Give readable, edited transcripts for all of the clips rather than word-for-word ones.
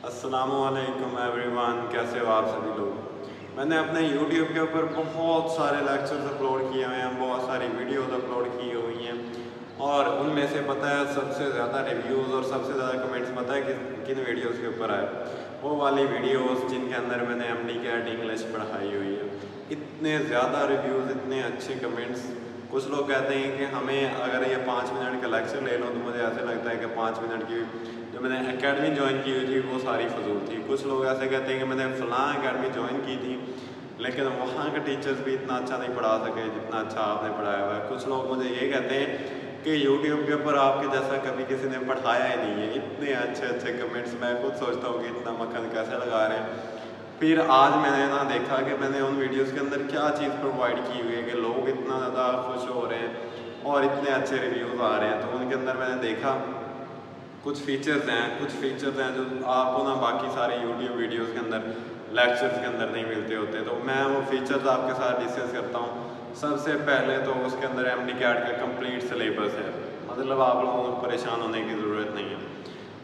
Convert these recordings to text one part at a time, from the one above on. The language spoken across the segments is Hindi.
अस्सलामुअलैकुम एवरीवन, कैसे हो आप सभी लोग। मैंने अपने YouTube के ऊपर बहुत सारे लेक्चर्स अपलोड किए हुए हैं, बहुत सारी वीडियोस अपलोड की हुई हैं और उनमें से पता है सबसे ज़्यादा रिव्यूज़ और सबसे ज़्यादा कमेंट्स पता है किन वीडियोस के ऊपर आए। वो वाली वीडियोस जिनके अंदर मैंने MD-CAT इंग्लिश पढ़ाई हुई है। इतने ज़्यादा रिव्यूज़, इतने अच्छे कमेंट्स। कुछ लोग कहते हैं कि हमें अगर ये 5 मिनट का लेक्चर ले लो तो मुझे ऐसे लगता है कि 5 मिनट की जो मैंने एकेडमी ज्वाइन की हुई थी वो सारी फजूल थी। कुछ लोग ऐसे कहते हैं कि मैंने फ़लाँ एकेडमी ज्वाइन की थी लेकिन वहाँ के टीचर्स भी इतना अच्छा नहीं पढ़ा सके जितना अच्छा आपने पढ़ाया हुआ है। कुछ लोग मुझे ये कहते हैं कि YouTube के ऊपर आपके जैसा कभी किसी ने पढ़ाया ही नहीं है। इतने अच्छे अच्छे कमेंट्स, मैं खुद सोचता हूँ कि इतना मक्खन कैसे लगा रहे हैं। फिर आज मैंने ना देखा कि मैंने उन वीडियोस के अंदर क्या चीज़ प्रोवाइड की हुई है कि लोग इतना ज़्यादा खुश हो रहे हैं और इतने अच्छे रिव्यूज़ आ रहे हैं। तो उनके अंदर मैंने देखा कुछ फीचर्स हैं जो आपको ना बाकी सारे YouTube वीडियोस के अंदर, लेक्चर्स के अंदर नहीं मिलते होते। तो मैं वो फीचर्स आपके साथ डिस्कस करता हूँ। सबसे पहले तो उसके अंदर MD-CAT का कंप्लीट सिलेबस है, मतलब आप लोगों को परेशान होने की ज़रूरत नहीं है।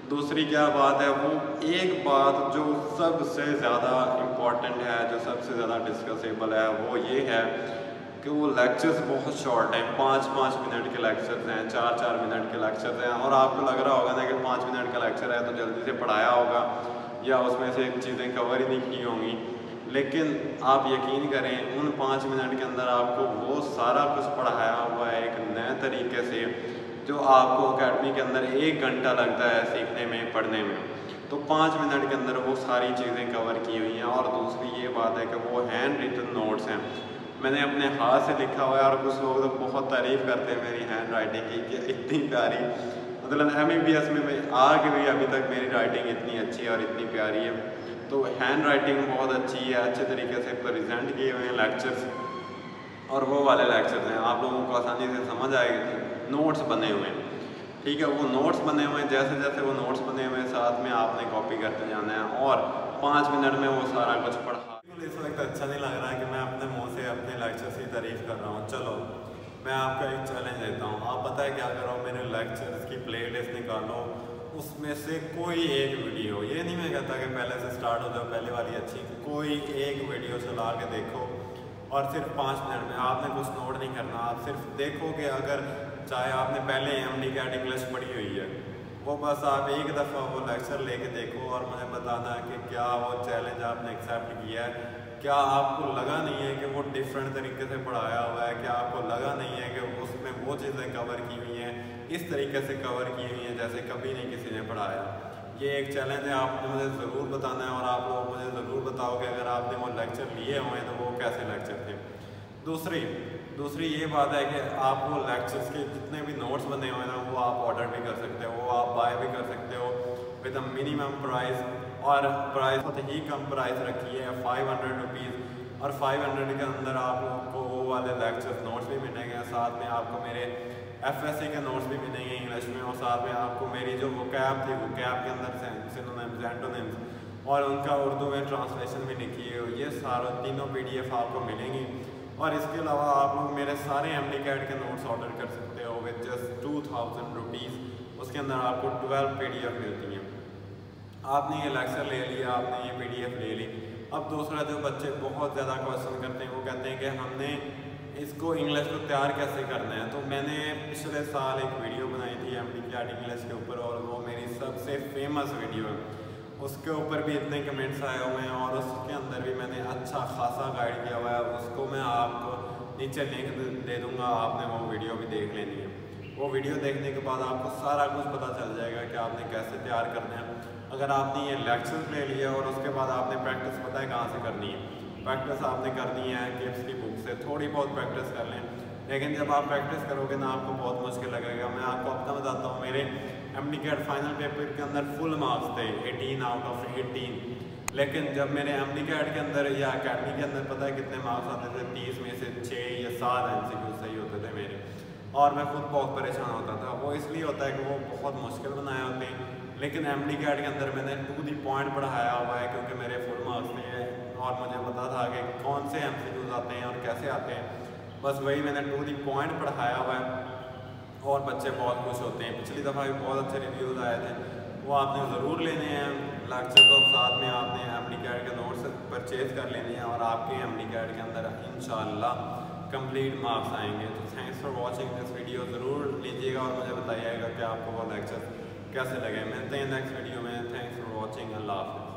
दूसरी क्या बात है, वो एक बात जो सबसे ज़्यादा इम्पॉर्टेंट है, जो सबसे ज़्यादा डिस्कसेबल है, वो ये है कि वो लेक्चर्स बहुत शॉर्ट हैं। 5-5 मिनट के लेक्चर्स हैं, 4-4 मिनट के लेक्चर्स हैं। और आपको लग रहा होगा ना कि 5 मिनट का लेक्चर है तो जल्दी से पढ़ाया होगा या उसमें से चीज़ें कवर ही नहीं की होंगी। लेकिन आप यकीन करें, उन 5 मिनट के अंदर आपको वो सारा कुछ पढ़ाया हुआ है एक नए तरीके से, जो आपको अकेडमी के अंदर 1 घंटा लगता है सीखने में, पढ़ने में। तो 5 मिनट के अंदर वो सारी चीज़ें कवर की हुई हैं। और दूसरी ये बात है कि वो हैंड रिटन नोट्स हैं, मैंने अपने हाथ से लिखा हुआ है। और कुछ लोग तो बहुत तारीफ़ करते हैं मेरी हैंड राइटिंग की कि इतनी प्यारी, मतलब MBBS में मैं आके भी अभी तक मेरी राइटिंग इतनी अच्छी है और इतनी प्यारी है। तो हैंड राइटिंग बहुत अच्छी है, अच्छे तरीके से प्रेजेंट किए हुए हैं लेक्चर्स। और वो वाले लेक्चर्स हैं आप लोगों को आसानी से समझ आएगी। नोट्स बने हुए हैं, ठीक है, वो नोट्स बने हुए हैं। जैसे जैसे वो नोट्स बने हुए हैं साथ में आपने कॉपी करते जाना है और 5 मिनट में वो सारा कुछ पढ़ा। इस वक्त अच्छा नहीं लग रहा है कि मैं अपने मुंह से अपने लेक्चर्स की तारीफ़ कर रहा हूँ। चलो मैं आपको एक चैलेंज देता हूँ। आप पता है क्या करो, मेरे लेक्चर्स की प्लेलिस्ट निकालो, उसमें से कोई एक वीडियो, ये नहीं मैं कहता कि पहले से स्टार्ट हो जाओ, पहले वाली अच्छी, कोई एक वीडियो चला के देखो और सिर्फ 5 मिनट में, आपने कुछ नोट नहीं करना, आप सिर्फ देखो कि अगर चाहे आपने पहले MD-CAT इंग्लिश पढ़ी हुई है, वो बस आप एक दफ़ा वो लेक्चर लेके देखो और मुझे बताना है कि क्या वो चैलेंज आपने एक्सेप्ट किया है। क्या आपको लगा नहीं है कि वो डिफरेंट तरीके से पढ़ाया हुआ है, क्या आपको लगा नहीं है कि उसमें वो चीज़ें कवर की हुई हैं, इस तरीके से कवर की हुई हैं जैसे कभी नहीं किसी ने पढ़ाया। ये एक चैलेंज है, आपने मुझे ज़रूर बताना है। और आप लोग मुझे ज़रूर बताओ कि अगर आपने वो लेक्चर लिए हुए हैं तो वो कैसे लेक्चर थे। दूसरी ये बात है कि आप वो लेक्चर्स के जितने भी नोट्स बने हुए हैं ना, वो आप ऑर्डर भी कर सकते हो, वो आप बाय भी कर सकते हो विद अ मिनिमम प्राइस। और प्राइस बहुत ही कम प्राइस रखी है, 500 रुपीज़। और 500 के अंदर आप लोगों को वो वाले लेक्चर्स नोट्स भी मिलेंगे, साथ में आपको मेरे FSC के नोट्स भी मिलेंगे इंग्लिश में, और साथ में आपको मेरी जो वोकैब थी, वोकैब के अंदर सिनोनिम्स, एंटोनिम्स और उनका उर्दू में ट्रांसलेशन भी लिखी है। ये सारे तीनों PDF आपको मिलेंगी। और इसके अलावा आप लोग मेरे सारे MD-CAT के नोट्स ऑर्डर कर सकते हो विद जस्ट 2000 रुपीज़। उसके अंदर आपको 12 PDF मिलती हैं। आपने ये लेक्चर ले लिया, आपने ये PDF ले ली। अब दूसरा, जो बच्चे बहुत ज़्यादा क्वेश्चन करते हैं, वो कहते हैं कि हमने इसको इंग्लिश को तैयार कैसे करना है। तो मैंने पिछले साल एक वीडियो बनाई थी MD-CAT इंग्लिश के ऊपर, और वो मेरी सबसे फेमस वीडियो है। उसके ऊपर भी इतने कमेंट्स आए हुए हैं और उसके अंदर भी मैंने अच्छा खासा गाइड किया हुआ है। उसको मैं आपको नीचे लिंक दे दूँगा, आपने वो वीडियो भी देख लेनी है। वो वीडियो देखने के बाद आपको सारा कुछ पता चल जाएगा कि आपने कैसे तैयार करना है। अगर आपने ये लेक्चर्स ले लिया और उसके बाद आपने प्रैक्टिस पता है कहाँ से करनी है, प्रैक्टिस आपने करनी है किड्स की बुक से। थोड़ी बहुत प्रैक्टिस कर लें, लेकिन जब आप प्रैक्टिस करोगे ना आपको बहुत मुश्किल लगेगा। मैं आपको अपना बताता हूँ, मेरे MD-CAT फाइनल पेपर के अंदर फुल मार्क्स थे 18 आउट ऑफ 18। लेकिन जब मेरे MD-CAT के अंदर या अकेडमी के अंदर पता है कितने मार्क्स आते थे, 30 में से 6 या 7 MCQ सही होते थे मेरे, और मैं खुद बहुत परेशान होता था। वो इसलिए होता है कि वो बहुत मुश्किल बनाए होते हैं। लेकिन MD-CAT के अंदर मैंने टू दी पॉइंट पढ़ाया हुआ है, क्योंकि मेरे फुल मार्क्स थे और मुझे पता था कि कौन से MCQs आते हैं और कैसे आते हैं। बस वही मैंने टू दी पॉइंट पढ़ाया हुआ है और बच्चे बहुत खुश होते हैं। पिछली दफ़ा भी बहुत अच्छे रिव्यूज़ आए थे, वो आपने ज़रूर लेने हैं। लेक्चर तो साथ में आपने एमडी कैड के नोट्स परचेज कर लेने हैं और आपके एमडी कैड के अंदर इंशाल्लाह कंप्लीट मार्क्स आएंगे। तो thanks for watching this video, ज़रूर लीजिएगा और मुझे बताइएगा कि आपको वो लेक्चर कैसे लगे। मिलते हैं नेक्स्ट वीडियो में। Thanks for watching. अल्लाह हाफ़िज़।